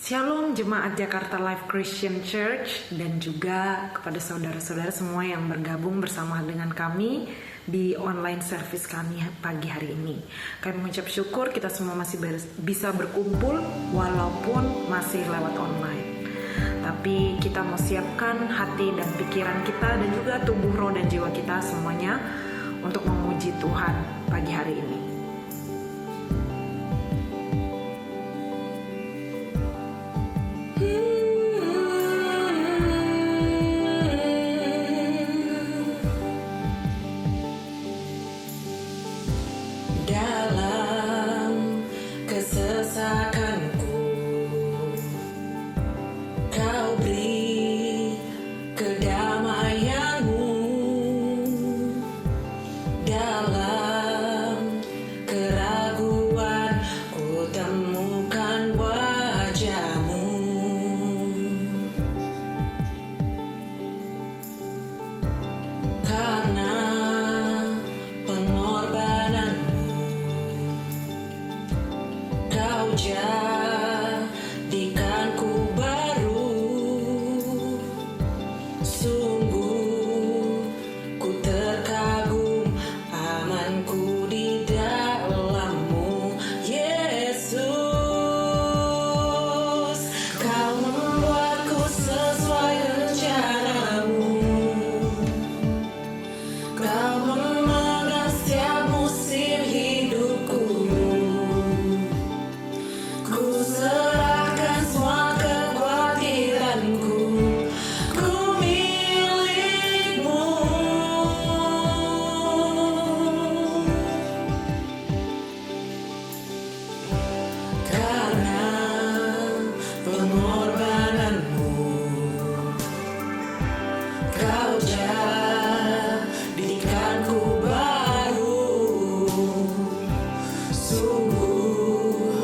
Shalom Jemaat Jakarta Life Christian Church dan juga kepada saudara-saudara semua yang bergabung bersama dengan kami di online service kami pagi hari ini. Kami mengucap syukur kita semua masih bisa berkumpul walaupun masih lewat online. Tapi kita mau siapkan hati dan pikiran kita dan juga tubuh, roh dan jiwa kita semuanya untuk memuji Tuhan pagi hari ini. Dalam kesesakanku, Kau beri kedamaianmu. Dalam keraguan, ku temukan wajah-Mu. Karena Kau jadikanku baru, sungguh ku terkagum, amanku di dalam-Mu, Yesus. Kau membuatku sesuai rencana-Mu, Kau memegang setiap musim hidupku. Ku serahkan semua kekhawatiranku, ku milik-Mu. Karena pengorbanan-Mu, Kau jadikanku baru, sungguh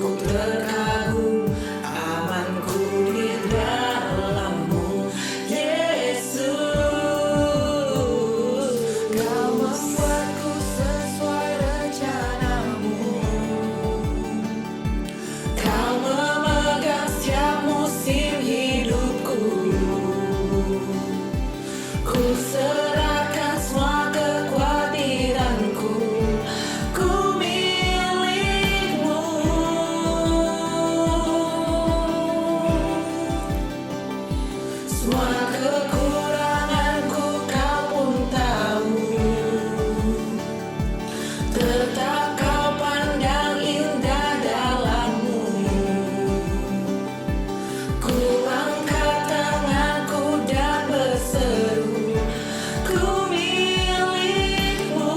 ku terkagum, amanku di dalam-Mu, Yesus. Kau membuatku sesuai rencana-Mu, Kau memegang setiap musim hidupku. Ku serahkan semua kekhawatiranku, ku milik-Mu. Semua kekuranganku Kau pun tahu, tetap Kau pandang indah dalam-Mu. Ku angkat tanganku dan berseru, ku milik-Mu.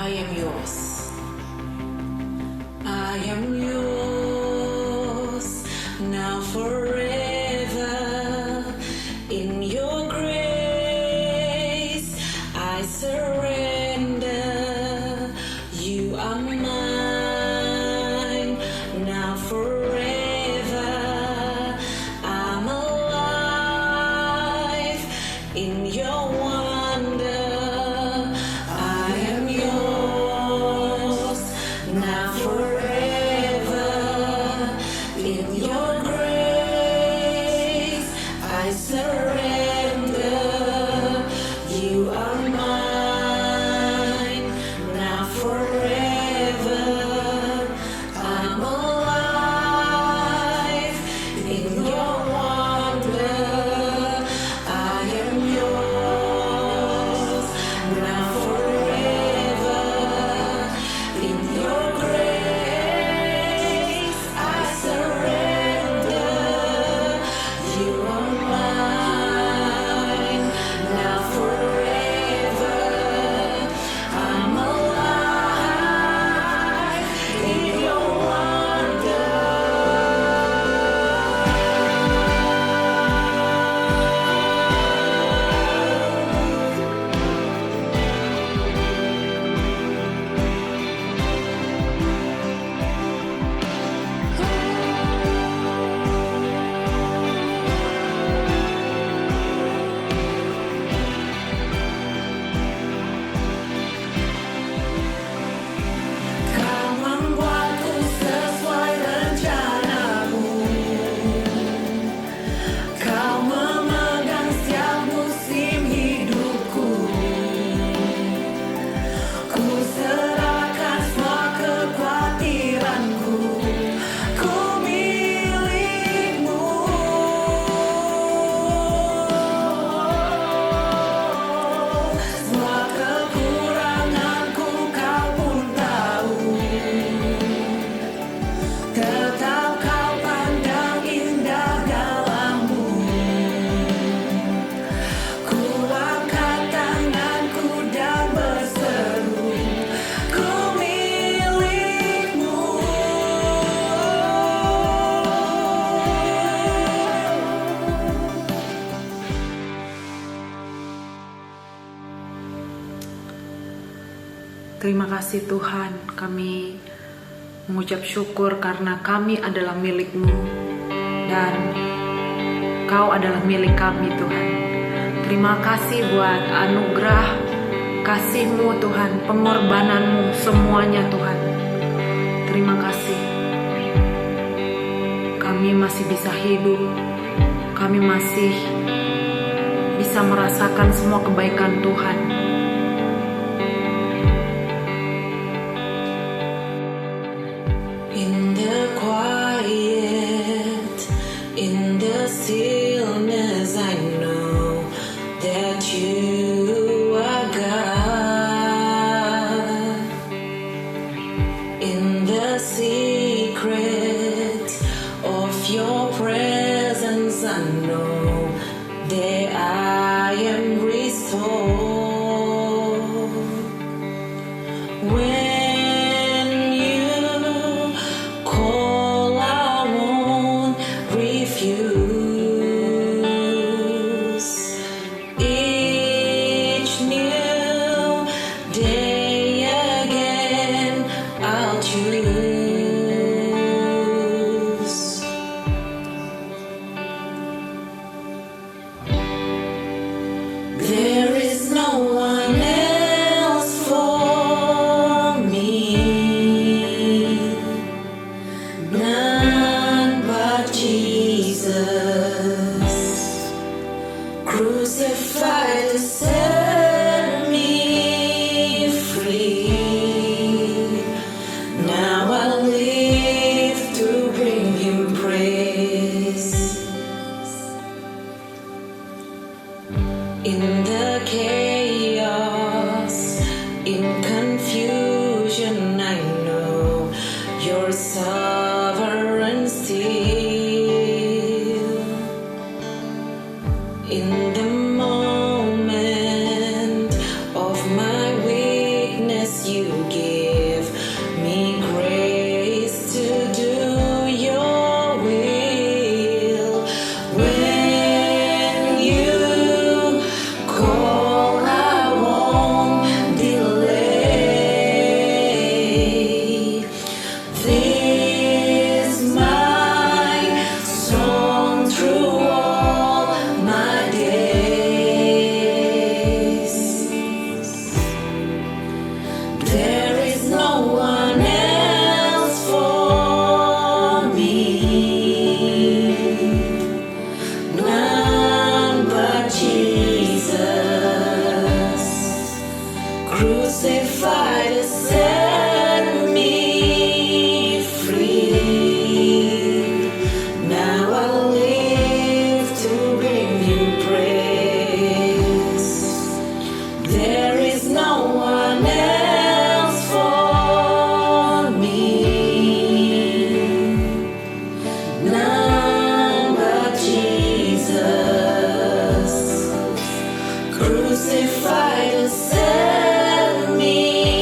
I am yours. I am yours now forever. In your grace I surrender. You are mine now forever. I'm alive in your wonder. I am yours now forever. In your grace I surrender. You are mine. Terima kasih Tuhan, kami mengucap syukur karena kami adalah milik-Mu dan Kau adalah milik kami Tuhan. Terima kasih buat anugerah kasih-Mu Tuhan, pengorbanan-Mu semuanya Tuhan. Terima kasih. Kami masih bisa hidup, kami masih bisa merasakan semua kebaikan Tuhan. In the quiet, in the stillness, I know that you are God. In the secret of your presence, I know that I am restored. When you call, I won't refuse. Each new day again, I'll choose. There is no one else for me, none but Jesus, crucified to set me free. Now I live to bring Him praise. In the chaos, in confusion, I know you're sovereign still. In the moment of my weakness, you give me grace to do your will. When you call, I won't delay. This my song through all my days. There is no one else for me, none but Jesus, crucified to set me free. Now I live to bring Him praise. There is no one else for me, none but Jesus, crucified to set me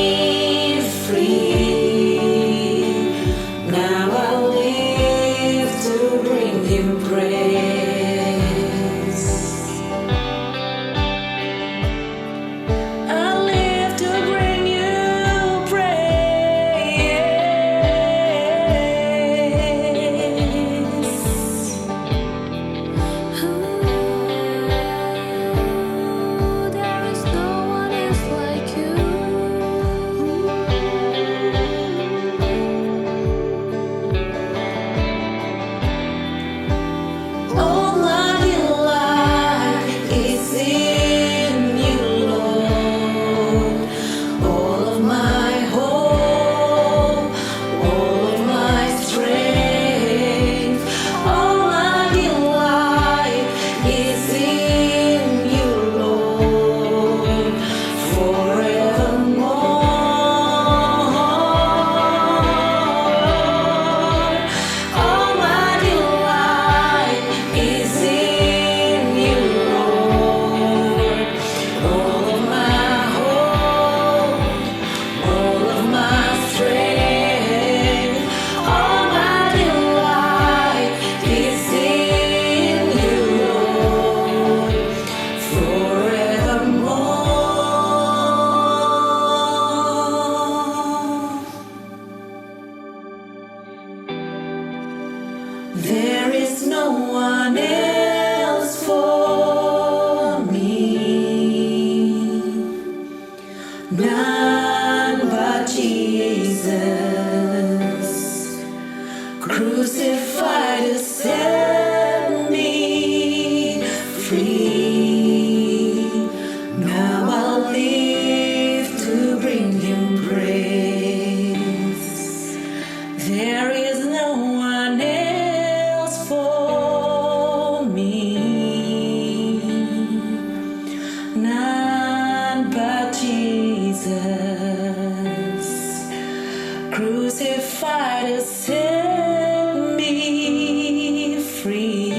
crucified to set me free.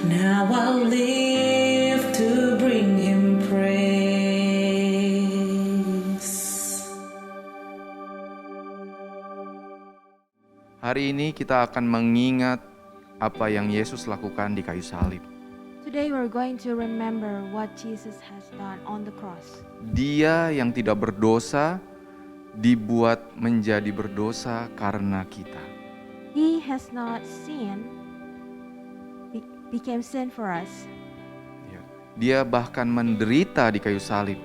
Now I live to bring him praise. Hari ini kita akan mengingat apa yang Yesus lakukan di kayu salib. Today we're going to remember what Jesus has done on the cross. Dia yang tidak berdosa dibuat menjadi berdosa karena kita. He has not sinned, became sin for us. Ya. Dia bahkan menderita di kayu salib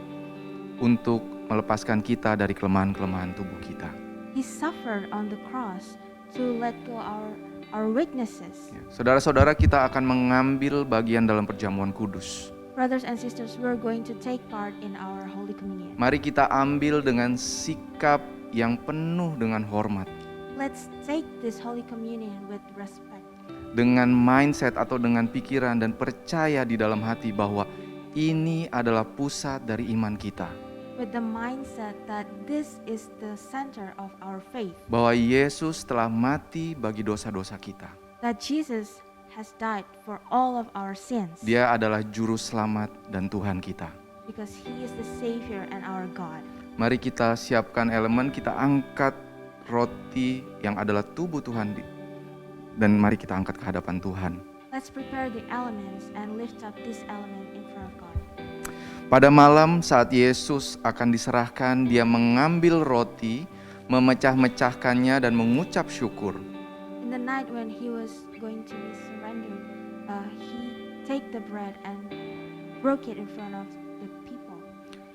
untuk melepaskan kita dari kelemahan-kelemahan tubuh kita. He suffered on the cross to let go our weaknesses. Ya. Saudara-saudara, kita akan mengambil bagian dalam perjamuan kudus. Brothers and sisters, we're going to take part in our Holy Communion. Mari kita ambil dengan sikap yang penuh dengan hormat. Let's take this Holy Communion with respect. Dengan mindset atau dengan pikiran dan percaya di dalam hati bahwa ini adalah pusat dari iman kita. With the mindset that this is the center of our faith. Bahwa Yesus telah mati bagi dosa-dosa kita. That Jesus has died for all of our sins. Dia adalah juru selamat dan Tuhan kita. Because he is the Savior and our God. Mari kita siapkan elemen, kita angkat roti yang adalah tubuh Tuhan dan mari kita angkat ke hadapan Tuhan. Let's prepare the elements and lift up this element in front of God. Pada malam saat Yesus akan diserahkan, dia mengambil roti, memecah-mecahkannya dan mengucap syukur. In the night when he was going to be surrendered, he take the bread and broke it in front of the people.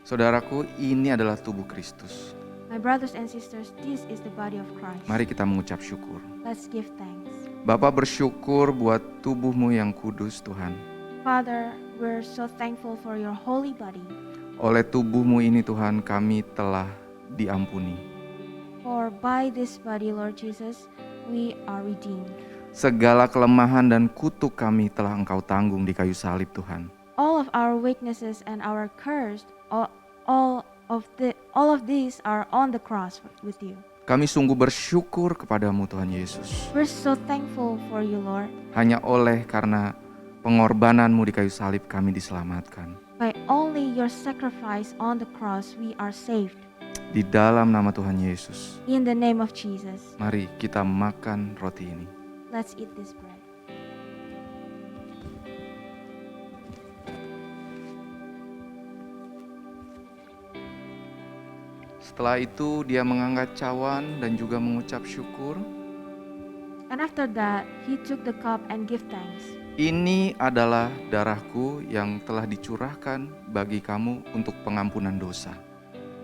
Saudaraku, ini adalah tubuh Kristus. My brothers and sisters, this is the body of Christ. Mari kita mengucap syukur. Let's give thanks. Bapa, bersyukur buat tubuh-Mu yang kudus, Tuhan. Father, we're so thankful for your holy body. Oleh tubuh-Mu ini, Tuhan, kami telah diampuni. For by this body, Lord Jesus, we are redeemed. Segala kelemahan dan kutuk kami telah Engkau tanggung di kayu salib, Tuhan. All of our weaknesses and our curse, all of these are on the cross with you. Kami sungguh bersyukur kepadamu, Tuhan Yesus. We're so thankful for you, Lord. Hanya oleh karena pengorbananmu di kayu salib kami diselamatkan. By only your sacrifice on the cross, we are saved. Di dalam nama Tuhan Yesus, In the name of Jesus, mari kita makan roti ini. let's eat this bread. Setelah itu dia mengangkat cawan dan juga mengucap syukur. And after that, he took the cup and give thanks. Ini adalah darahku yang telah dicurahkan bagi kamu untuk pengampunan dosa.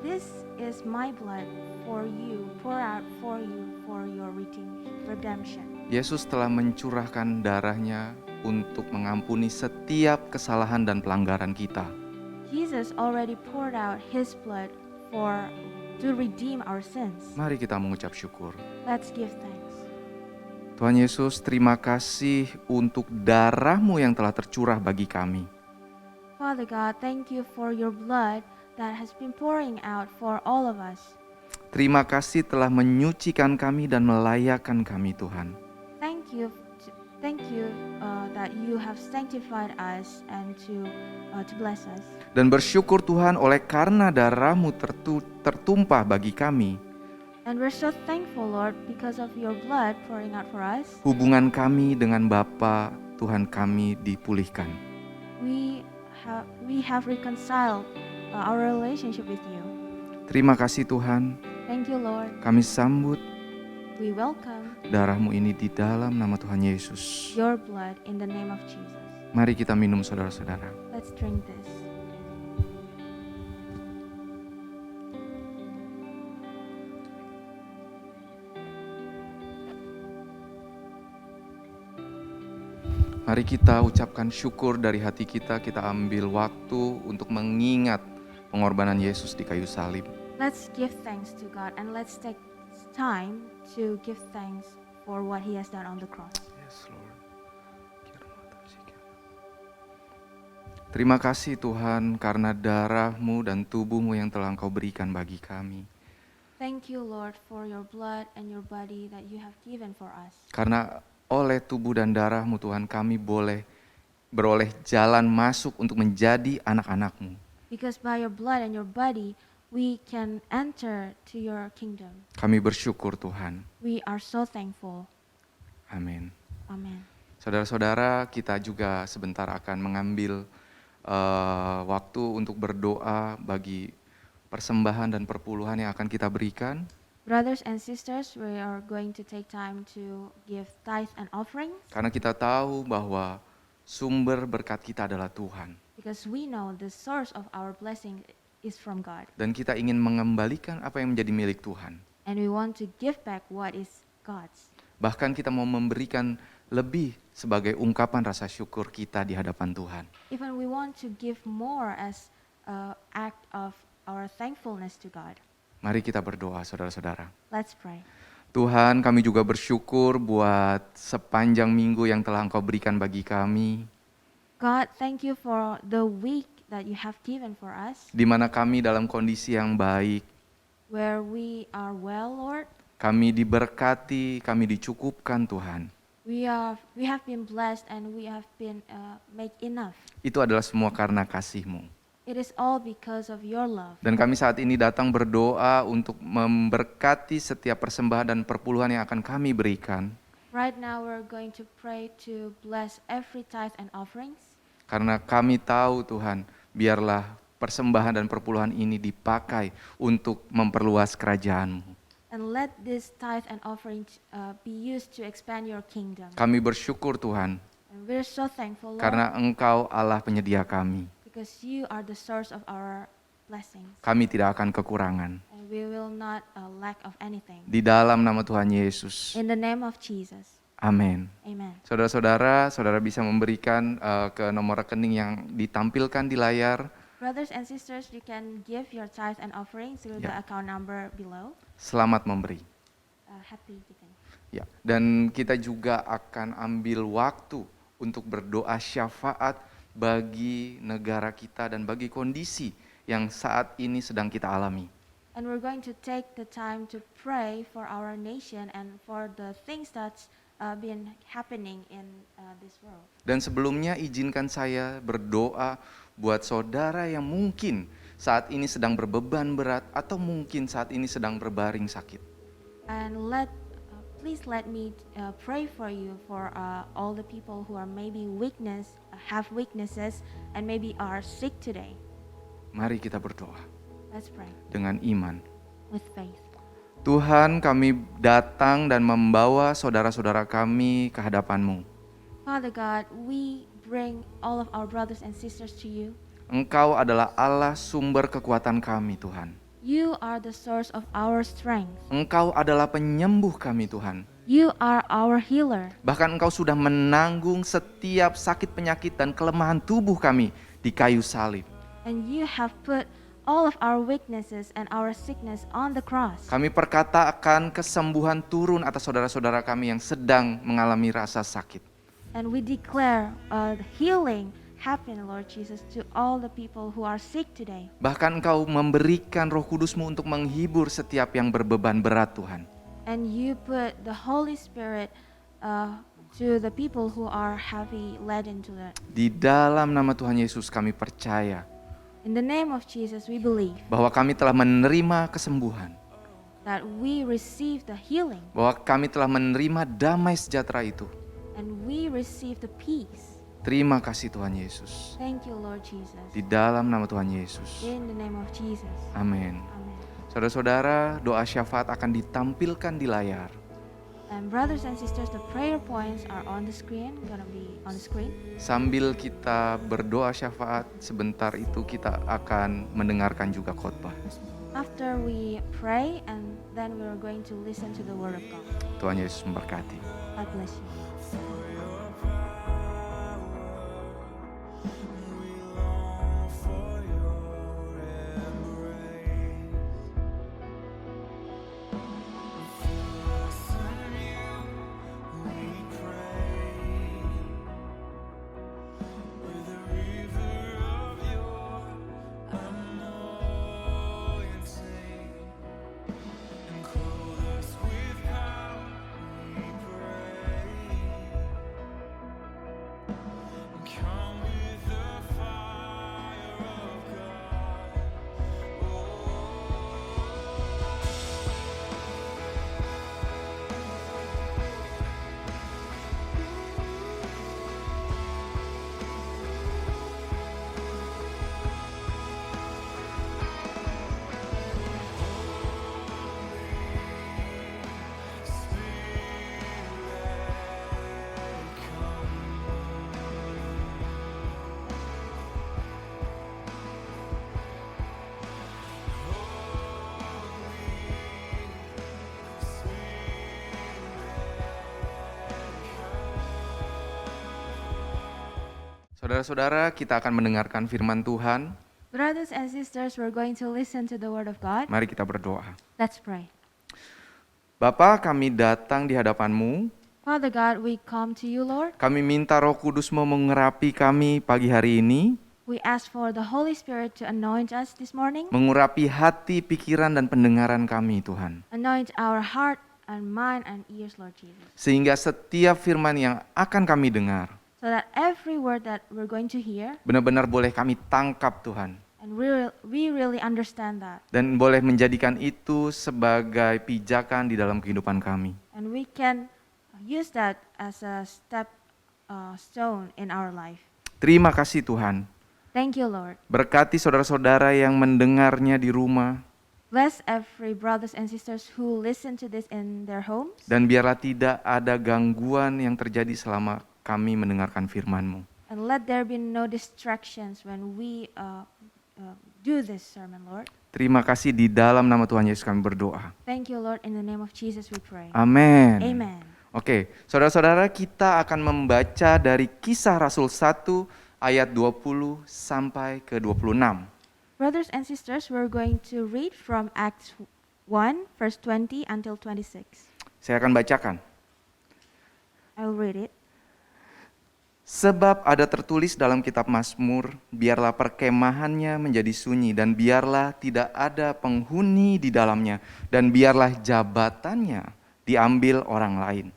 This is my blood for you, pour out for you for your redemption. Yesus telah mencurahkan darahnya untuk mengampuni setiap kesalahan dan pelanggaran kita. Jesus already poured out his blood to redeem our sins. Mari kita mengucap syukur. Let's give thanks. Tuhan Yesus, terima kasih untuk darah-Mu yang telah tercurah bagi kami. Father God, thank you for your blood that has been pouring out for all of us. Terima kasih telah menyucikan kami dan melayakkan kami, Tuhan. Thank you that you have sanctified us and to bless us. Dan bersyukur Tuhan oleh karena darah-Mu tertumpah bagi kami. And we're so thankful, Lord, because of your blood pouring out for us. Hubungan kami dengan Bapa Tuhan kami dipulihkan. We have reconciled our relationship with you. Terima kasih Tuhan, Thank you, Lord. kami sambut We welcome darah-Mu ini di dalam nama Tuhan Yesus. your blood in the name of Jesus. Mari kita minum, saudara-saudara. Let's drink this. Mari kita ucapkan syukur dari hati kita. Kita ambil waktu untuk mengingat pengorbanan Yesus di kayu salib. Let's give thanks to God and let's take time to give thanks for what He has done on the cross. Yes, Lord. Terima kasih Tuhan karena darah-Mu dan tubuh-Mu yang telah Engkau berikan bagi kami. Thank you, Lord, for your blood and your body that you have given for us. Karena oleh tubuh dan darah-Mu Tuhan kami beroleh jalan masuk untuk menjadi anak-anak-Mu. Because by your blood and your body, we can enter to your kingdom. Kami bersyukur Tuhan. We are so thankful. Amin. Amen. Saudara-saudara, kita juga sebentar akan mengambil waktu untuk berdoa bagi persembahan dan perpuluhan yang akan kita berikan. Brothers and sisters, we are going to take time to give tithe and offerings Karena kita tahu bahwa sumber berkat kita adalah Tuhan. because we know the source of our blessing is from God. Dan kita ingin mengembalikan apa yang menjadi milik Tuhan. And we want to give back what is God's. Bahkan kita mau memberikan lebih sebagai ungkapan rasa syukur kita di hadapan Tuhan. Even we want to give more as an act of our thankfulness to God. Mari kita berdoa saudara-saudara. Let's pray. Tuhan, kami juga bersyukur buat sepanjang minggu yang telah Engkau berikan bagi kami. God, thank you for the week that you have given for us, Di mana kami dalam kondisi yang baik, where we are well, Lord. kami diberkati, kami dicukupkan Tuhan. We have been blessed and we have been made enough. Itu adalah semua karena kasih-Mu. It is all because of your love. Dan kami saat ini datang berdoa untuk memberkati setiap persembahan dan perpuluhan yang akan kami berikan. Right now we're going to pray to bless every tithe and offerings. Karena kami tahu Tuhan, biarlah persembahan dan perpuluhan ini dipakai untuk memperluas kerajaan-Mu. And let this tithe and offering be used to expand your kingdom. Kami bersyukur Tuhan, And we're so thankful, Lord, karena Engkau Allah penyedia kami. because you are the source of our blessings. Kami tidak akan kekurangan. And we will not lack of anything. Di dalam nama Tuhan Yesus. In the name of Jesus. Amin. Amen. Saudara-saudara, saudara bisa memberikan ke nomor rekening yang ditampilkan di layar. Brothers and sisters, you can give your tithe and offering through the Yeah. account number below. Selamat memberi. Happy giving. Ya, dan kita juga akan ambil waktu untuk berdoa syafaat bagi negara kita dan bagi kondisi yang saat ini sedang kita alami. And we're going to take the time to pray for our nation and for the things that's been happening in this world. Dan sebelumnya izinkan saya berdoa buat saudara yang mungkin saat ini sedang berbeban berat atau mungkin saat ini sedang berbaring sakit. And please let me pray for you for all the people who are maybe have weaknesses and maybe are sick today. Mari kita berdoa Let's pray dengan iman. with faith. Tuhan, kami datang dan membawa saudara-saudara kami ke hadapan-Mu. Father God, we bring all of our brothers and sisters to you. Engkau adalah Allah sumber kekuatan kami, Tuhan. You are the source of our strength. Engkau adalah penyembuh kami, Tuhan. You are our healer. Bahkan Engkau sudah menanggung setiap sakit penyakit dan kelemahan tubuh kami di kayu salib. And you have put all of our weaknesses and our sickness on the cross. Kami perkatakan kesembuhan turun atas saudara-saudara kami yang sedang mengalami rasa sakit. And we declare healing happen, Lord Jesus, to all the people who are sick today. Bahkan Engkau memberikan Roh Kudus-Mu untuk menghibur setiap yang berbeban berat, Tuhan. And you put the Holy Spirit to the people who are heavy laden to that. Di dalam nama Tuhan Yesus kami percaya In the name of Jesus, we believe bahwa kami telah menerima kesembuhan, that we receive the healing bahwa kami telah menerima damai sejahtera itu. and we receive the peace. Terima kasih Tuhan Yesus. Thank you, Lord Jesus. Di dalam nama Tuhan Yesus. In the name of Jesus. Amin. Amen. Saudara-saudara, doa syafaat akan ditampilkan di layar. And brothers and sisters, the prayer points are on the screen, gonna be on the screen. Sambil kita berdoa syafaat, sebentar itu kita akan mendengarkan juga khotbah. After we pray, and then we're going to listen to the word of God. Tuhan Yesus memberkati. God bless you. With a river Saudara-saudara, kita akan mendengarkan firman Tuhan. Brothers and sisters, we're going to listen to the word of God. Mari kita berdoa. Let's pray. Bapa, kami datang di hadapan-Mu. Father God, we come to you, Lord. Kami minta Roh Kudus-Mu mengurapi kami pagi hari ini, We ask for the Holy Spirit to anoint us this morning, mengurapi hati, pikiran, dan pendengaran kami, Tuhan. anoint our heart and mind and ears, Lord Jesus, Sehingga setiap firman yang akan kami dengar, so that every word that we're going to hear, benar-benar boleh kami tangkap, Tuhan. and we really understand that, Dan boleh menjadikan itu sebagai pijakan di dalam kehidupan kami. and we can use that as a stone in our life. Terima kasih Tuhan. Thank you, Lord. Berkati saudara-saudara yang mendengarnya di rumah. Bless every brothers and sisters who listen to this in their homes. Dan biarlah tidak ada gangguan yang terjadi selama kami mendengarkan firman-Mu. And let there be no distractions when we do this sermon, Lord. Terima kasih, di dalam nama Tuhan Yesus kami berdoa. Thank you, Lord. In the name of Jesus we pray. Amin. Amen. Oke, saudara-saudara, kita akan membaca dari Kisah Rasul 1 ayat 20 sampai ke 26. Brothers and sisters, we're going to read from Acts 1, verse 20 until 26. Saya akan bacakan. I'll read it. Sebab ada tertulis dalam kitab Mazmur, biarlah perkemahannya menjadi sunyi, dan biarlah tidak ada penghuni di dalamnya, dan biarlah jabatannya diambil orang lain.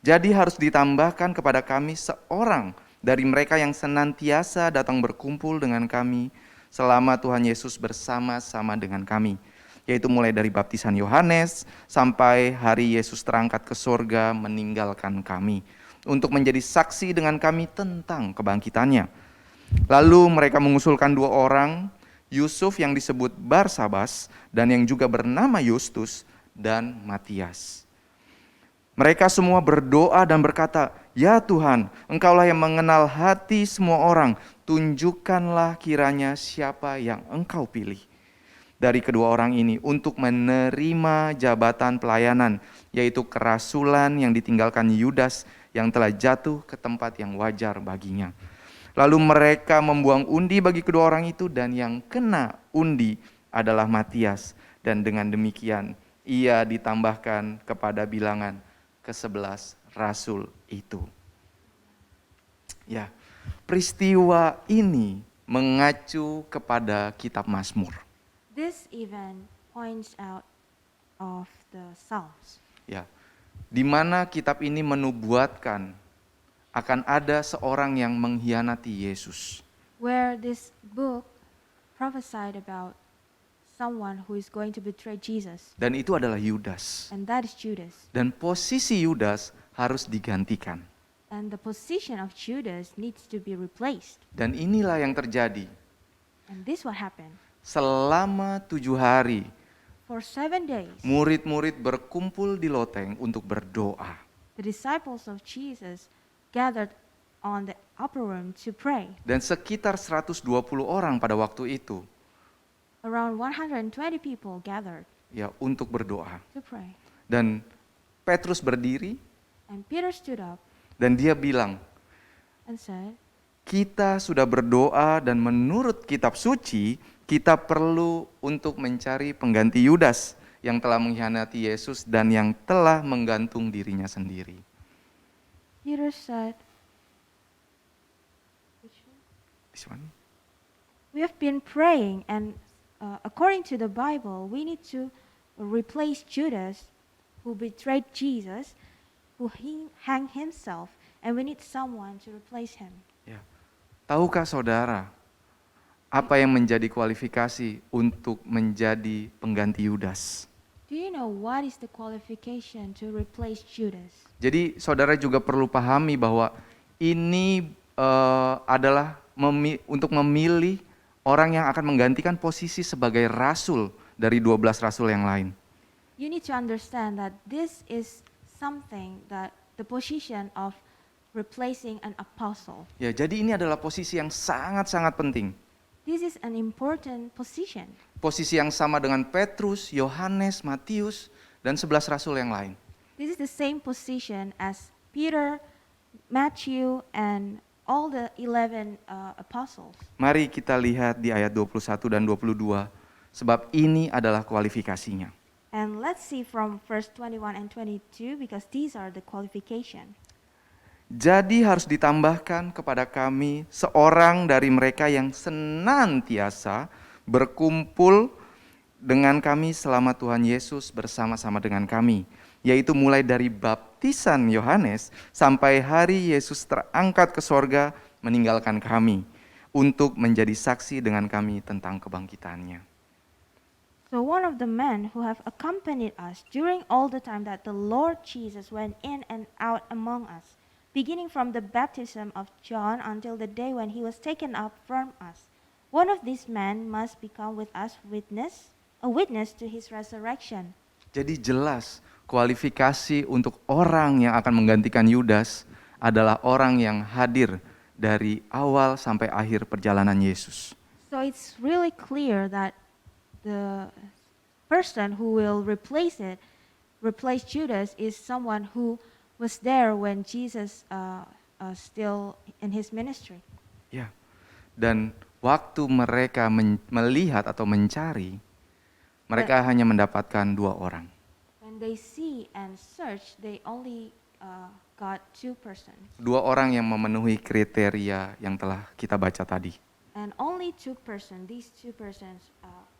Jadi harus ditambahkan kepada kami seorang dari mereka yang senantiasa datang berkumpul dengan kami selama Tuhan Yesus bersama-sama dengan kami, yaitu mulai dari baptisan Yohanes sampai hari Yesus terangkat ke sorga meninggalkan kami, untuk menjadi saksi dengan kami tentang kebangkitannya. Lalu mereka mengusulkan 2 orang, Yusuf yang disebut Barsabas dan yang juga bernama Yustus dan Matias. Mereka semua berdoa dan berkata, "Ya Tuhan, Engkaulah yang mengenal hati semua orang, tunjukkanlah kiranya siapa yang Engkau pilih dari kedua orang ini untuk menerima jabatan pelayanan, yaitu kerasulan yang ditinggalkan Yudas yang telah jatuh ke tempat yang wajar baginya." Lalu mereka membuang undi bagi kedua orang itu, dan yang kena undi adalah Matias, dan dengan demikian ia ditambahkan kepada bilangan ke-11 rasul itu. Ya, peristiwa ini mengacu kepada kitab Mazmur. This event points out of the Psalms, Ya, di mana kitab ini menubuatkan akan ada seorang yang mengkhianati Yesus. where this book prophesied about someone who is going to betray Jesus, Dan itu adalah Yudas. and that is Judas. Dan posisi Yudas harus digantikan. And the position of Judas needs to be replaced. Dan inilah yang terjadi. And this what happened. Selama 7 hari, For 7 days, murid-murid berkumpul di loteng untuk berdoa. the disciples of Jesus gathered on the upper room to pray. Dan sekitar 120 orang pada waktu itu, Around 120 people gathered ya, untuk berdoa. to pray. Dan Petrus berdiri And Peter stood up dan dia bilang, and said, "Kita sudah berdoa dan menurut kitab suci, kita perlu untuk mencari pengganti Yudas yang telah mengkhianati Yesus dan yang telah menggantung dirinya sendiri." Peter said, This one. "We have been praying, and according to the Bible, we need to replace Judas, who betrayed Jesus, who hanged himself, and we need someone to replace him." Ya. Tahukah saudara apa yang menjadi kualifikasi untuk menjadi pengganti Yudas? Do you know what is the qualification to replace Judas? Jadi saudara juga perlu pahami bahwa ini adalah untuk memilih orang yang akan menggantikan posisi sebagai rasul dari 12 rasul yang lain. You need to understand that this is something that the position of replacing an apostle. Ya, jadi ini adalah posisi yang sangat-sangat penting. This is an important position. Posisi yang sama dengan Petrus, Yohanes, Matius, dan 11 rasul yang lain. This is the same position as Peter, Matthew, and all the 11 apostles. Mari kita lihat di ayat 21 dan 22, sebab ini adalah kualifikasinya. And let's see from verse 21 and 22 because these are the qualification. Jadi harus ditambahkan kepada kami seorang dari mereka yang senantiasa berkumpul dengan kami selama Tuhan Yesus bersama-sama dengan kami, yaitu mulai dari baptisan Yohanes sampai hari Yesus terangkat ke sorga meninggalkan kami untuk menjadi saksi dengan kami tentang kebangkitannya. So one of the men who have accompanied us during all the time that the Lord Jesus went in and out among us, beginning from the baptism of John until the day when he was taken up from us. One of these men must become with us a witness to his resurrection. Jadi jelas kualifikasi untuk orang yang akan menggantikan Yudas adalah orang yang hadir dari awal sampai akhir perjalanan Yesus. So it's really clear that the person who will replace Judas is someone who was there when Jesus still in his ministry. Ya. Dan waktu mereka melihat atau mencari, mereka hanya mendapatkan 2 orang. When they see and search, they only got 2 persons. 2 orang yang memenuhi kriteria yang telah kita baca tadi. And only 2 persons, these 2 persons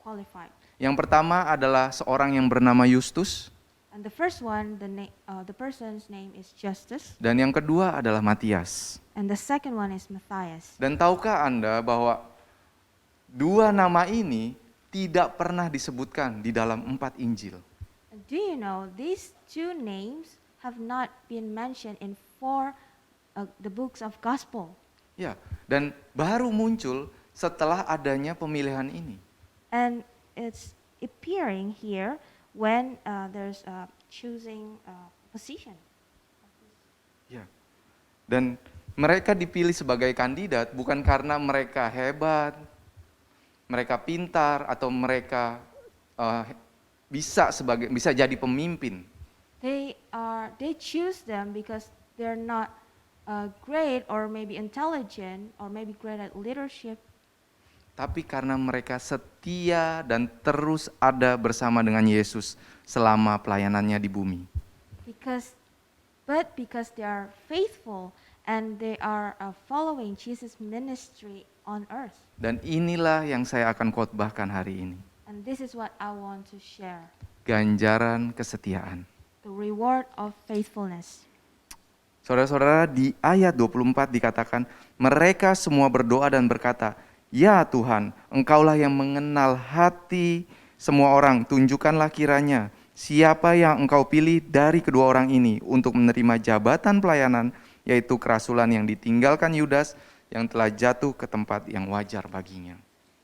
qualified. Yang pertama adalah seorang yang bernama Justus, And the first one, the person's name is Justus, dan yang kedua adalah Matias. and the second one is Matthias. Dan tahukah Anda bahwa 2 nama ini tidak pernah disebutkan di dalam 4 Injil? Do you know these 2 names have not been mentioned in 4 the books of gospel? Ya, dan baru muncul setelah adanya pemilihan ini. And it's appearing here when there's choosing position. Ya. Dan mereka dipilih sebagai kandidat bukan karena mereka hebat, mereka pintar atau mereka bisa jadi pemimpin. They choose them because they're not great or maybe intelligent or maybe great at leadership. Tapi karena mereka setia dan terus ada bersama dengan Yesus selama pelayanannya di bumi. Because they are faithful and they are following Jesus' ministry on earth. Dan inilah yang saya akan khotbahkan hari ini. And this is what I want to share. Ganjaran kesetiaan. The reward of faithfulness. Saudara-saudara, di ayat 24 dikatakan, mereka semua berdoa dan berkata, "Ya Tuhan, Engkaulah yang mengenal hati semua orang, tunjukkanlah kiranya siapa yang Engkau pilih dari kedua orang ini untuk menerima jabatan pelayanan, yaitu kerasulan yang ditinggalkan Yudas yang telah jatuh ke tempat yang wajar baginya."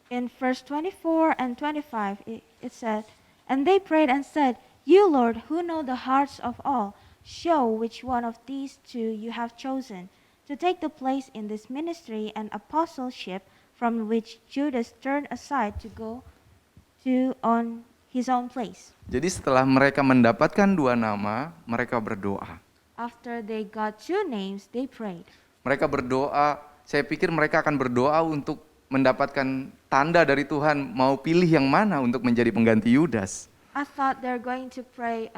In verse 24 and 25, it said, "And they prayed and said, You, Lord, who know the hearts of all, show which one of these 2 you have chosen to take the place in this ministry and apostleship from which Judas turned aside to go to on his own place." Jadi setelah mereka mendapatkan 2 nama, mereka berdoa. After they got 2 names, they prayed. Mereka berdoa, saya pikir mereka akan berdoa untuk mendapatkan tanda dari Tuhan, mau pilih yang mana untuk menjadi pengganti Yudas. I thought they're going to pray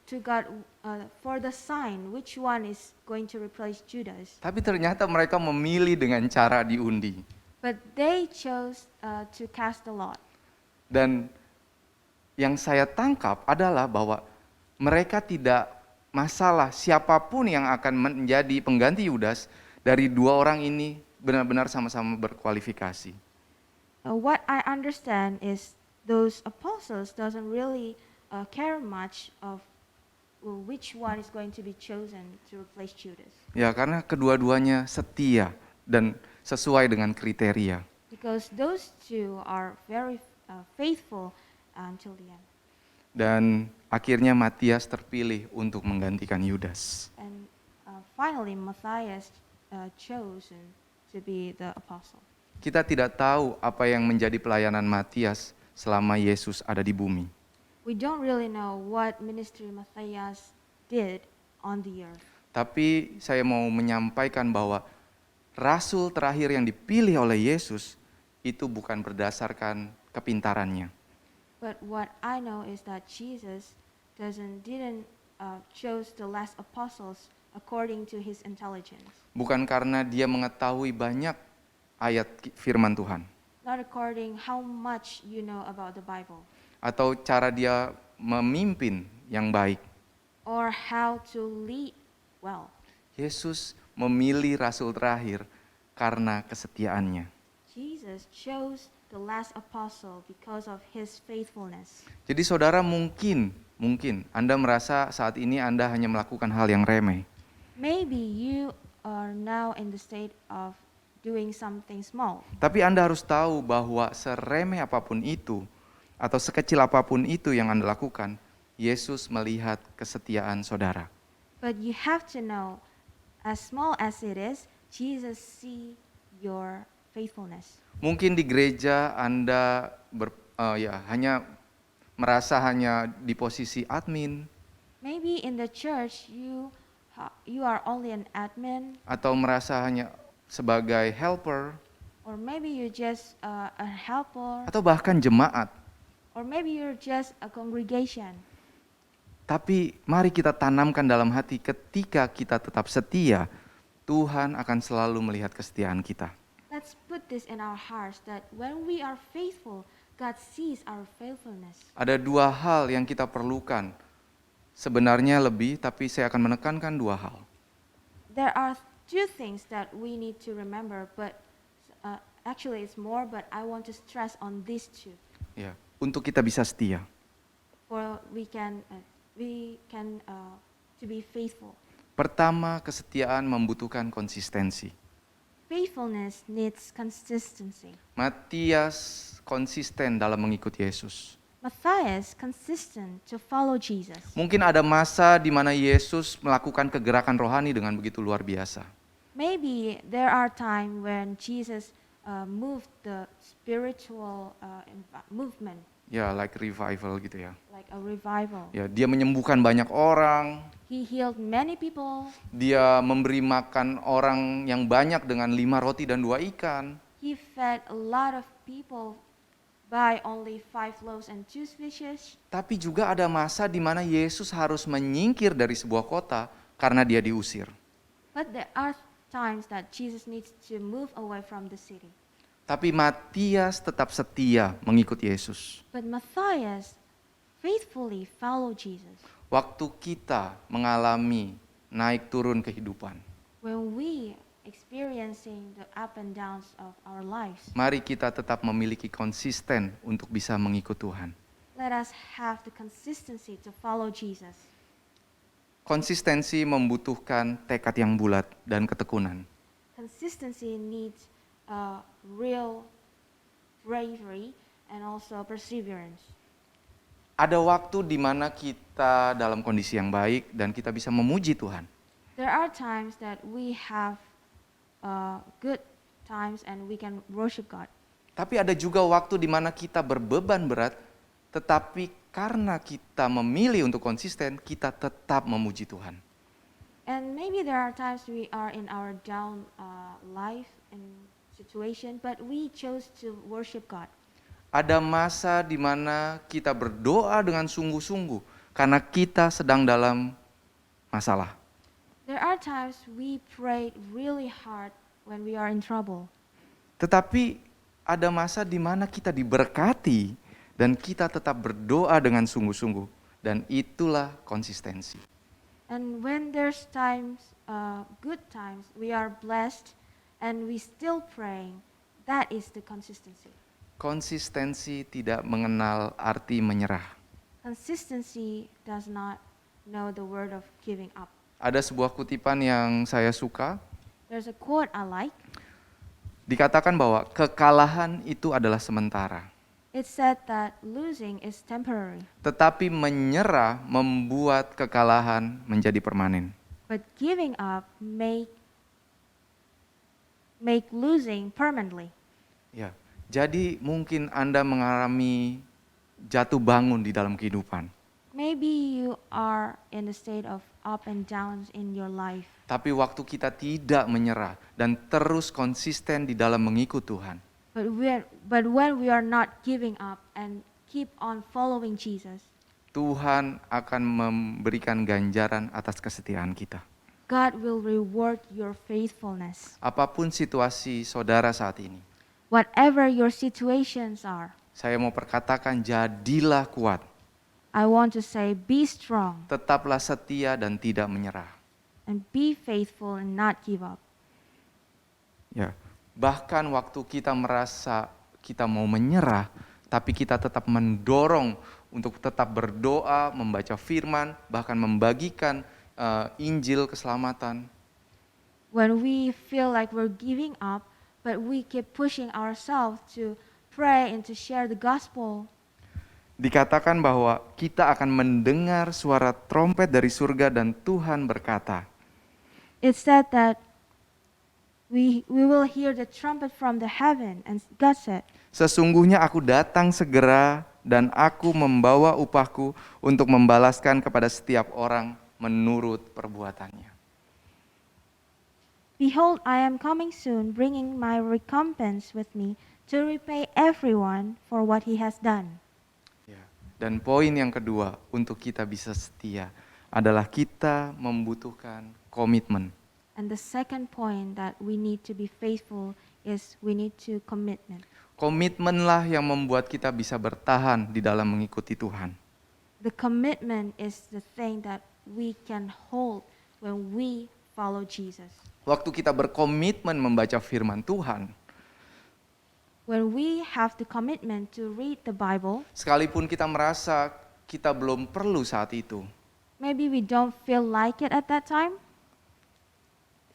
to God for the sign, which one is going to replace Judas. Tapi ternyata mereka memilih dengan cara diundi. But they chose to cast the lot. Dan yang saya tangkap adalah bahwa mereka tidak masalah siapapun yang akan menjadi pengganti Yudas, dari 2 orang ini benar-benar sama-sama berkualifikasi. What I understand is those apostles doesn't really care much of which one is going to be chosen to replace Judas. Ya, karena kedua-duanya setia dan sesuai dengan kriteria. Because those 2 are very faithful until the end. Dan akhirnya Matias terpilih untuk menggantikan Yudas. And finally, Matthias chosen to be the apostle. Kita tidak tahu apa yang menjadi pelayanan Matias selama Yesus ada di bumi. We don't really know what ministry Matthias did on the earth. Tapi saya mau menyampaikan bahwa rasul terakhir yang dipilih oleh Yesus itu bukan berdasarkan kepintarannya. But what I know is that Jesus didn't chose the last apostles according to his intelligence, Bukan karena dia mengetahui banyak ayat firman Tuhan. not according how much you know about the Bible Atau cara dia memimpin yang baik. or how to lead well. Yesus memilih rasul terakhir karena kesetiaannya. Jesus chose the last apostle because of his faithfulness. Jadi saudara mungkin Anda merasa saat ini Anda hanya melakukan hal yang remeh. Maybe you are now in the state of doing something small, Tapi Anda harus tahu bahwa seremeh apapun itu atau sekecil apapun itu yang Anda lakukan, Yesus melihat kesetiaan saudara. but you have to know, as small as it is, Jesus see your faithfulness. Mungkin di gereja Anda hanya merasa hanya di posisi admin Maybe in the church you are only an admin, atau merasa hanya sebagai helper or maybe you're just a helper, atau bahkan jemaat. or maybe you're just a congregation. Tapi mari kita tanamkan dalam hati, ketika kita tetap setia, Tuhan akan selalu melihat kesetiaan kita. Let's put this in our hearts that when we are faithful, God sees our faithfulness. Ada dua hal yang kita perlukan. Sebenarnya lebih, tapi saya akan menekankan dua hal. There are two things that we need to remember, but actually it's more, but I want to stress on these two. Ya, untuk kita bisa setia. For we can to be faithful. Pertama, kesetiaan membutuhkan konsistensi. Faithfulness needs consistency. Matias konsisten dalam mengikut Yesus. Matthias consistent to follow Jesus. Mungkin ada masa di mana Yesus melakukan kegerakan rohani dengan begitu luar biasa. Maybe there are times when Jesus moved the spiritual movement, Ya, like revival gitu ya. like a revival. Ya, dia menyembuhkan banyak orang, He healed many people. dia memberi makan orang yang banyak dengan 5 roti dan 2 ikan. He fed a lot of people by only 5 loaves and 2 fishes. Tapi juga ada masa di mana Yesus harus menyingkir dari sebuah kota karena dia diusir. But there are times that Jesus needs to move away from the city. Tapi Matias tetap setia mengikut Yesus. But Matthias faithfully followed Jesus. Waktu kita mengalami naik turun kehidupan, When we experiencing the up and downs of our lives, mari kita tetap memiliki konsisten untuk bisa mengikut Tuhan. let us have the consistency to follow Jesus. Konsistensi membutuhkan tekad yang bulat dan ketekunan. Consistency needs real bravery and also perseverance. Ada waktu di mana kita dalam kondisi yang baik dan kita bisa memuji Tuhan. There are times that we have good times and we can worship God. Tapi ada juga waktu di mana kita berbeban berat, tetapi karena kita memilih untuk konsisten, kita tetap memuji Tuhan. And maybe there are times we are in our down life and situation, but we chose to worship God. Ada masa di mana kita berdoa dengan sungguh-sungguh karena kita sedang dalam masalah. There are times we prayed really hard when we are in trouble. Tetapi ada masa di mana kita diberkati dan kita tetap berdoa dengan sungguh-sungguh, dan itulah konsistensi. And when there's times, good times, we are blessed and we still praying, that is the consistency. Konsistensi tidak mengenal arti menyerah. Consistency does not know the word of giving up. Ada sebuah kutipan yang saya suka, There's a quote I like. dikatakan bahwa kekalahan itu adalah sementara. It said that losing is temporary, Tetapi menyerah membuat kekalahan menjadi permanen. but giving up make losing permanently. Ya, jadi mungkin Anda mengalami jatuh bangun di dalam kehidupan. Maybe you you are in the state of up and downs in your life. Tapi waktu kita tidak menyerah dan terus konsisten di dalam mengikut Tuhan, But when we are not giving up and keep on following Jesus, Tuhan akan memberikan ganjaran atas kesetiaan kita. God will reward your faithfulness. Apapun situasi saudara saat ini, Whatever your situations are, saya mau perkatakan jadilah kuat, I want to say be strong tetaplah setia dan tidak menyerah. and be faithful and not give up. Ya, bahkan waktu kita merasa kita mau menyerah, tapi kita tetap mendorong untuk tetap berdoa, membaca firman, bahkan membagikan Injil keselamatan. When we feel like we're giving up, but we keep pushing ourselves to pray and to share the gospel, Dikatakan bahwa kita akan mendengar suara trompet dari surga dan Tuhan berkata, it said that we will hear the trumpet from the heaven, and God said, sesungguhnya aku datang segera dan aku membawa upahku untuk membalaskan kepada setiap orang menurut perbuatannya. behold, I am coming soon, bringing my recompense with me to repay everyone for what he has done. Ya. Dan poin yang kedua untuk kita bisa setia adalah kita membutuhkan komitmen. And the second point that we need to be faithful is we need to commitment. Komitmenlah yang membuat kita bisa bertahan di dalam mengikuti Tuhan. The commitment is the thing that we can hold when we follow Jesus. Waktu kita berkomitmen membaca firman Tuhan, When we have the commitment to read the Bible, sekalipun kita merasa kita belum perlu saat itu, maybe we don't feel like it at that time.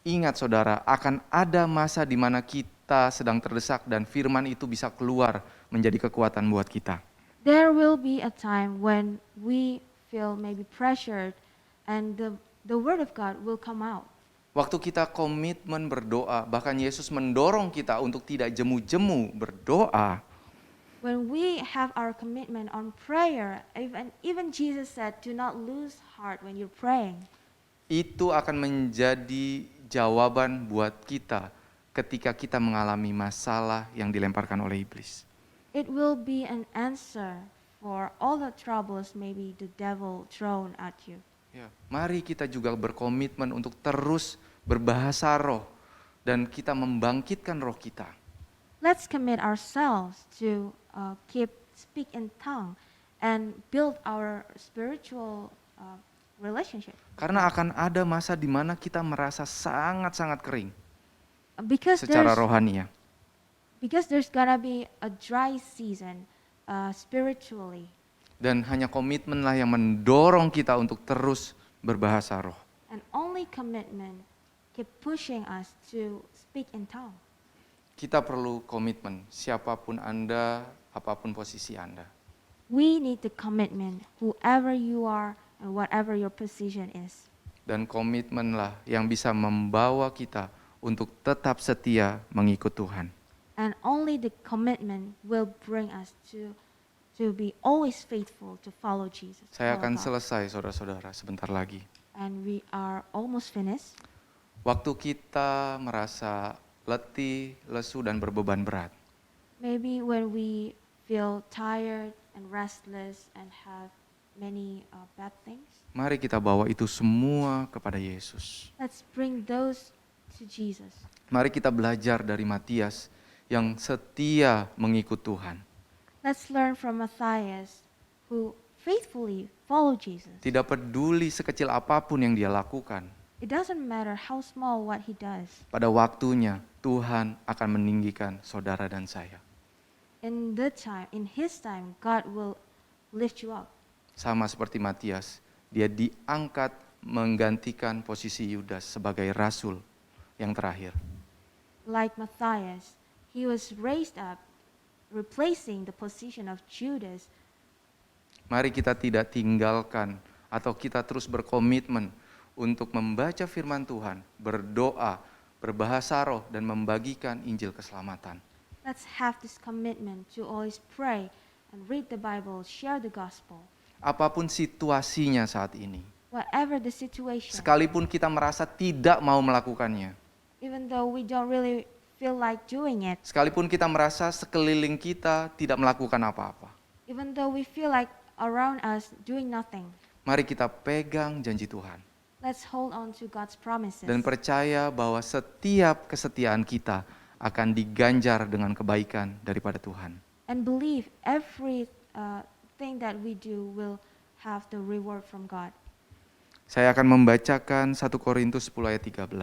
ingat saudara, akan ada masa di mana kita sedang terdesak dan firman itu bisa keluar menjadi kekuatan buat kita. There will be a time when we feel maybe pressured and the word of God will come out. Waktu kita komitmen berdoa, bahkan Yesus mendorong kita untuk tidak jemu-jemu berdoa. When we have our commitment on prayer, even Jesus said, do not lose heart when you're praying. Itu akan menjadi jawaban buat kita ketika kita mengalami masalah yang dilemparkan oleh iblis. It will be an answer for all the troubles maybe the devil thrown at you. Ya, mari kita juga berkomitmen untuk terus berbahasa roh dan kita membangkitkan roh kita. Let's commit ourselves to keep speak in tongue and build our spiritual relationship. Karena akan ada masa di mana kita merasa sangat-sangat kering Because secara rohani ya. there's gonna be a dry season spiritually, Dan hanya komitmenlah yang mendorong kita untuk terus berbahasa roh. and only commitment keep pushing us to speak in tongue. Kita perlu komitmen, siapapun Anda, apapun posisi Anda. We need the commitment, whoever you are and whatever your position is. Dan komitmenlah yang bisa membawa kita untuk tetap setia mengikut Tuhan. And only the commitment will bring us to be always faithful to follow Jesus. Saya our akan God. selesai saudara-saudara sebentar lagi. And we are almost finished. Waktu kita merasa letih, lesu, dan berbeban berat, Maybe when we feel tired and restless and have many bad things, mari kita bawa itu semua kepada Yesus. let's bring those to Jesus. Mari kita belajar dari Matias yang setia mengikut Tuhan. Let's learn from Matthias, who faithfully followed Jesus. Tidak peduli sekecil apapun yang dia lakukan, It doesn't matter how small what he does. pada waktunya Tuhan akan meninggikan saudara dan saya. In his time, God will lift you up. Sama seperti Matias, dia diangkat menggantikan posisi Yudas sebagai rasul yang terakhir. Like Matthias, he was raised up, replacing the position of Judas. Mari kita tidak tinggalkan atau kita terus berkomitmen untuk membaca firman Tuhan, berdoa, berbahasa roh, dan membagikan Injil keselamatan. Let's have this commitment to always pray and read the Bible, share the gospel. Apapun situasinya saat ini, whatever the situation, sekalipun kita merasa tidak mau melakukannya, even though we don't really feel like doing it, sekalipun kita merasa sekeliling kita tidak melakukan apa-apa, even though we feel like around us doing nothing, mari kita pegang janji Tuhan let's hold on to God's promises dan percaya bahwa setiap kesetiaan kita akan diganjar dengan kebaikan daripada Tuhan. and believe every thing that we do will have the reward from God. Saya akan membacakan 1 Korintus 10 ayat 13.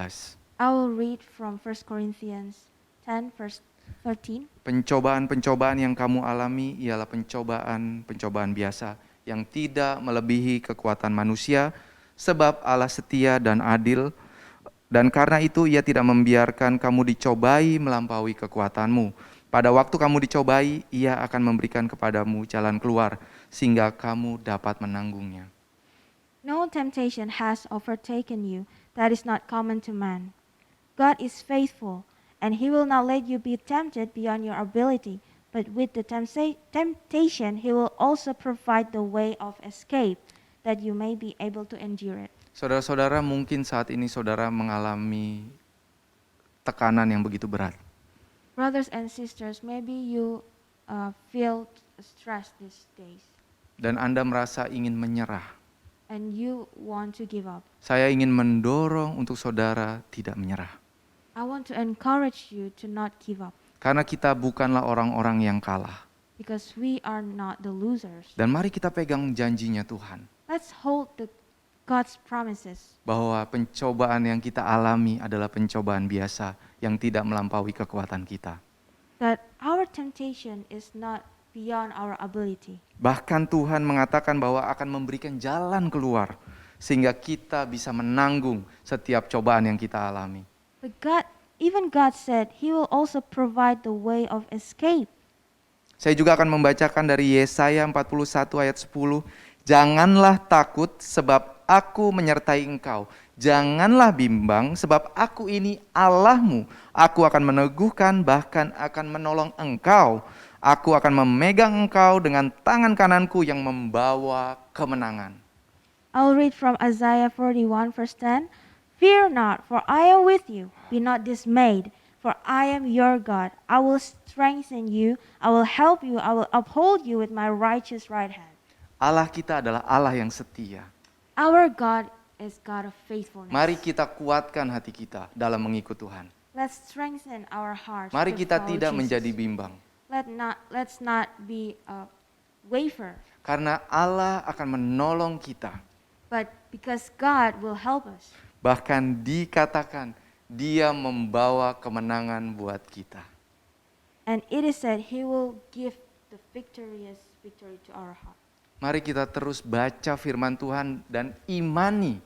I will read from 1 Corinthians 10 verse 13. Pencobaan-pencobaan yang kamu alami ialah pencobaan-pencobaan biasa yang tidak melebihi kekuatan manusia, sebab Allah setia dan adil, dan karena itu Ia tidak membiarkan kamu dicobai melampaui kekuatanmu. Pada waktu kamu dicobai, Ia akan memberikan kepadamu jalan keluar, sehingga kamu dapat menanggungnya. No temptation has overtaken you that is not common to man. God is faithful, and He will not let you be tempted beyond your ability, but with the temptation He will also provide the way of escape, that you may be able to endure it. Saudara-saudara, mungkin saat ini saudara mengalami tekanan yang begitu berat. Brothers and sisters, maybe you feel stressed these days, Dan Anda merasa ingin menyerah. and you want to give up. Saya ingin mendorong untuk saudara tidak menyerah. I want to encourage you to not give up, Karena kita bukanlah orang-orang yang kalah. because we are not the losers. Dan mari kita pegang janjinya Tuhan. Let's hold God's promises, Bahwa pencobaan yang kita alami adalah pencobaan biasa yang tidak melampaui kekuatan kita. that our temptation is not beyond our ability. Bahkan Tuhan mengatakan bahwa akan memberikan jalan keluar sehingga kita bisa menanggung setiap cobaan yang kita alami. But even God said He will also provide the way of escape. Saya juga akan membacakan dari Yesaya 41 ayat 10. Janganlah takut sebab aku menyertai engkau. Janganlah bimbang sebab aku ini Allahmu. Aku akan meneguhkan bahkan akan menolong engkau. Aku akan memegang engkau dengan tangan kananku yang membawa kemenangan. I'll read from Isaiah 41 verse 10. Fear not, for I am with you. Be not dismayed, for I am your God. I will strengthen you. I will help you. I will uphold you with my righteous right hand. Allah kita adalah Allah yang setia. Our God is God of faithfulness. Mari kita kuatkan hati kita dalam mengikut Tuhan. Let's strengthen our hearts. Mari to kita follow tidak Jesus. menjadi bimbang. Let's not be waver, Karena Allah akan menolong kita. but because God will help us. Bahkan dikatakan Dia membawa kemenangan buat kita. And it is said He will give the victory to our heart. Mari kita terus baca firman Tuhan dan imani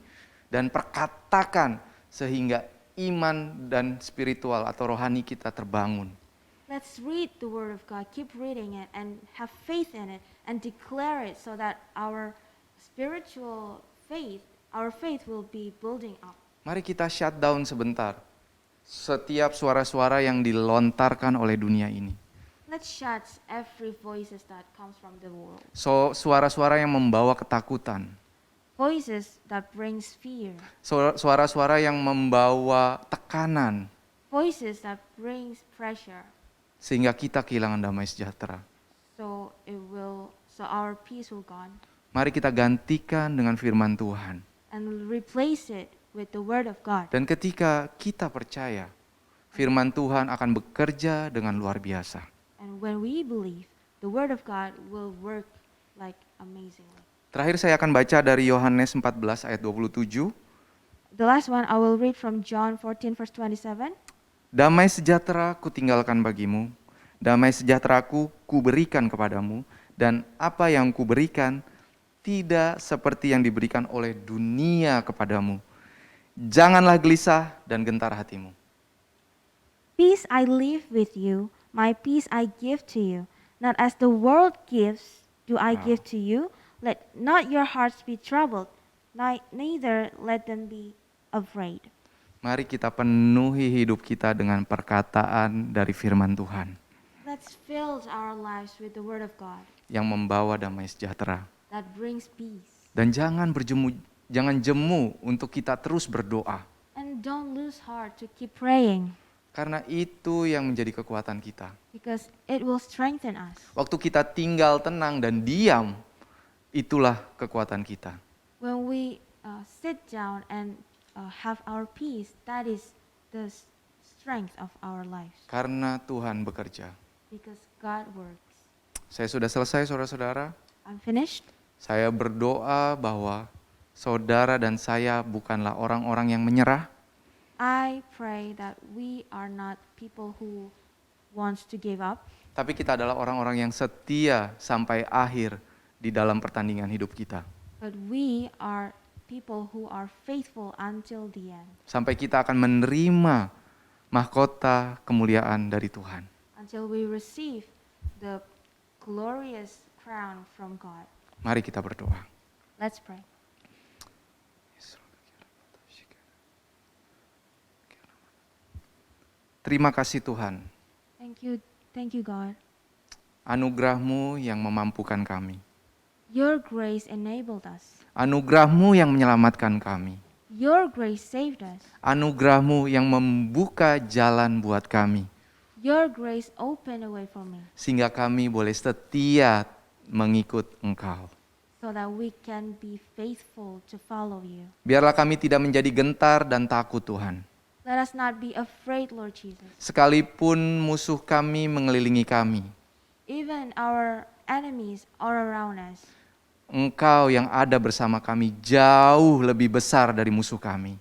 dan perkatakan sehingga iman dan spiritual atau rohani kita terbangun. Let's read the Word of God, keep reading it, and have faith in it, and declare it so that our spiritual faith, our faith will be building up. Mari kita shut down sebentar setiap suara-suara yang dilontarkan oleh dunia ini. Let's shut every voices that comes from the world. So, suara-suara yang membawa ketakutan, Voices that brings fear. suara-suara yang membawa tekanan, Voices that brings pressure. sehingga kita kehilangan damai sejahtera. So our peace will gone. Mari kita gantikan dengan firman Tuhan. And replace it with the Word of God. Dan ketika kita percaya, firman Tuhan akan bekerja dengan luar biasa. And when we believe, the Word of God will work like amazingly. Terakhir saya akan baca dari Yohanes 14 ayat 27. The last one I will read from John 14 verse 27. Damai sejahtera ku tinggalkan bagimu, damai sejahteraku ku berikan kepadamu, dan apa yang ku berikan tidak seperti yang diberikan oleh dunia kepadamu. Janganlah gelisah dan gentar hatimu. Peace I leave with you, my peace I give to you. Not as the world gives, do I give to you. Let not your hearts be troubled, neither let them be afraid. Mari kita penuhi hidup kita dengan perkataan dari firman Tuhan Let's fill our lives with the Word of God yang membawa damai sejahtera. that brings peace. Dan jangan jemu untuk kita terus berdoa. And don't lose heart to keep praying, Karena itu yang menjadi kekuatan kita. because it will strengthen us. Waktu kita tinggal tenang dan diam, itulah kekuatan kita. When we sit down and have our peace, that is the strength of our lives, Karena Tuhan bekerja. because God works. Saya sudah selesai, saudara-saudara. I'm finished. Saya berdoa bahwa saudara dan saya bukanlah orang-orang yang menyerah, I pray that we are not people who wants to give up, tapi kita adalah orang-orang yang setia sampai akhir di dalam pertandingan hidup kita. but we are people who are faithful until the end, Sampai kita akan menerima mahkota kemuliaan dari Tuhan. until we receive the glorious crown from God. Mari kita berdoa. Let's pray. Terima kasih Tuhan, Thank you, God. anugerah-Mu yang memampukan kami. Your grace enabled us. Anugerah-Mu yang menyelamatkan kami. Your grace saved us. Anugerah-Mu yang membuka jalan buat kami. Your grace opened a way for me, Sehingga kami boleh setia mengikut Engkau. so that we can be faithful to follow you. Biarlah kami tidak menjadi gentar dan takut Tuhan. Let us not be afraid, Lord Jesus. Sekalipun musuh kami mengelilingi kami, Even our enemies are around us. Engkau yang ada bersama kami jauh lebih besar dari musuh kami.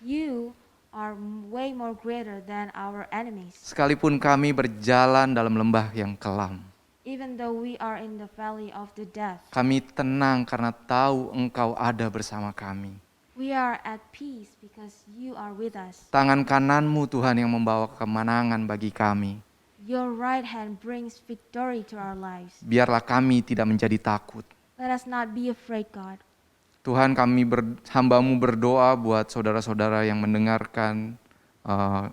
You are way more greater than our enemies. Sekalipun kami berjalan dalam lembah yang kelam, Even though we are in the valley of the death, kami tenang karena tahu Engkau ada bersama kami. we are at peace because you are with us. Tangan kanan-Mu Tuhan yang membawa kemenangan bagi kami. Your right hand brings victory to our lives. Biarlah kami tidak menjadi takut. Let us not be afraid, God. Tuhan, kami hamba-Mu berdoa buat saudara-saudara yang mendengarkan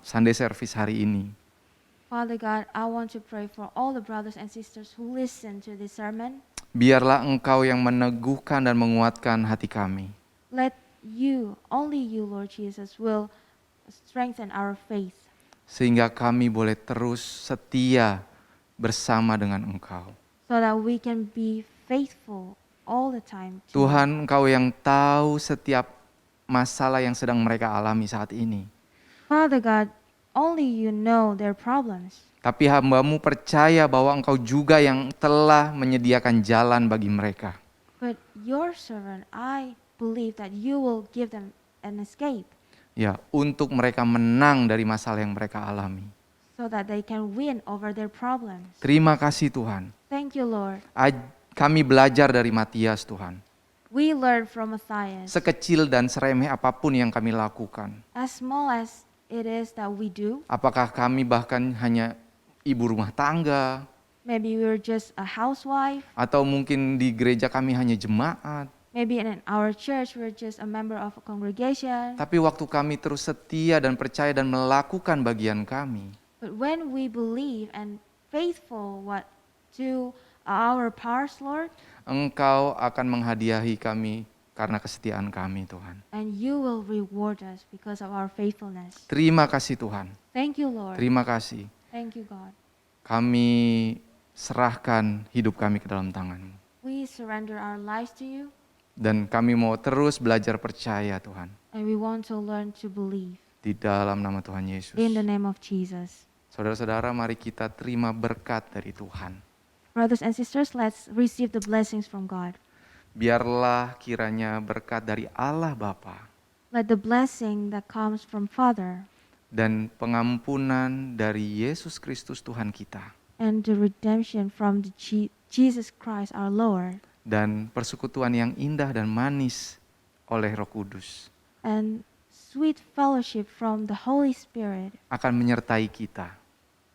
Sunday service hari ini. Father God, I want to pray for all the brothers and sisters who listen to this sermon. Biarlah Engkau yang meneguhkan dan menguatkan hati kami. Let you, only you, Lord Jesus, will strengthen our faith, Sehingga kami boleh terus setia bersama dengan Engkau. so that we can be faithful all the time. to you. Tuhan, Engkau yang tahu setiap masalah yang sedang mereka alami saat ini. Father God, only you know their problems. Tapi hamba-Mu percaya bahwa Engkau juga yang telah menyediakan jalan bagi mereka. But your servant, I believe that you will give them an escape, Ya, untuk mereka menang dari masalah yang mereka alami. so that they can win over their problems. Terima kasih Tuhan. Thank you, Lord. Kami belajar dari Matias Tuhan. We learn from Matthias. Sekecil dan seremeh apapun yang kami lakukan. As small as it is that we do, Apakah kami bahkan hanya ibu rumah tangga, maybe we're just a housewife, atau mungkin di gereja kami hanya jemaat. maybe in our church we're just a member of a congregation. Tapi waktu kami terus setia dan percaya dan melakukan bagian kami, But when we believe and faithful what to our parts, Lord, Engkau akan menghadiahi kami karena kesetiaan kami Tuhan. and you will reward us because of our faithfulness. Terima kasih Tuhan. Thank you, Lord. Terima kasih. Thank you, God. Kami serahkan hidup kami ke dalam tangan-Mu. We surrender our lives to you, Dan kami mau terus belajar percaya Tuhan. and we want to learn to believe. Di dalam nama Tuhan Yesus. In the name of Jesus. Saudara-saudara, mari kita terima berkat dari Tuhan. Brothers and sisters, let's receive the blessings from God. Biarlah kiranya berkat dari Allah Bapa Let the blessing that comes from Father dan pengampunan dari Yesus Kristus Tuhan kita and the redemption from the Jesus Christ our Lord dan persekutuan yang indah dan manis oleh Roh Kudus and sweet fellowship from the Holy Spirit akan menyertai kita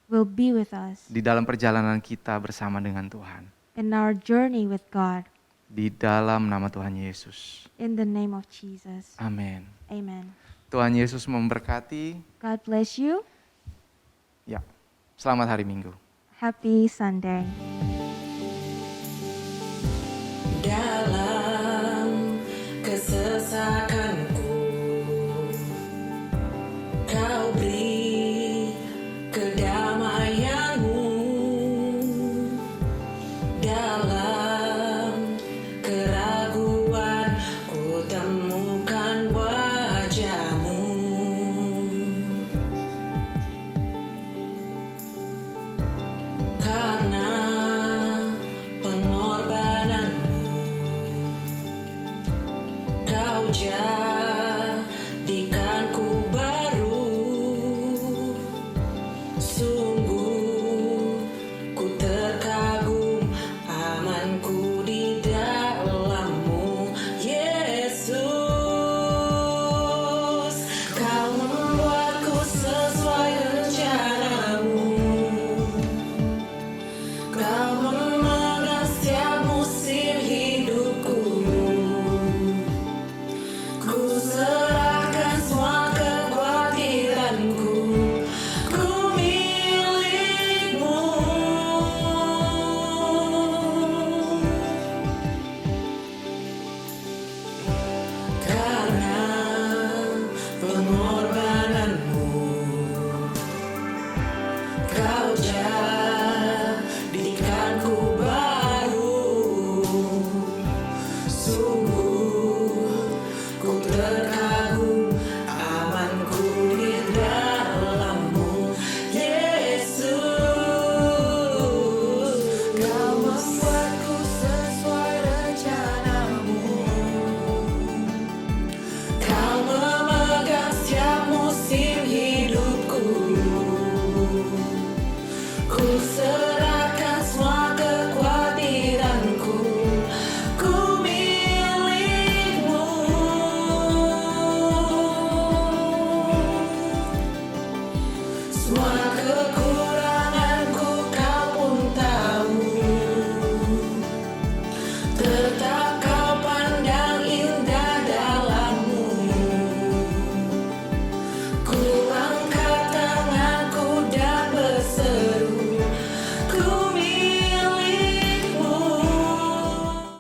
will be with us di dalam perjalanan kita bersama dengan Tuhan. in our journey with God. Di dalam nama Tuhan Yesus. In the name of Jesus. Amin. Amen. Tuhan Yesus memberkati. God bless you. Ya, selamat hari Minggu. Happy Sunday.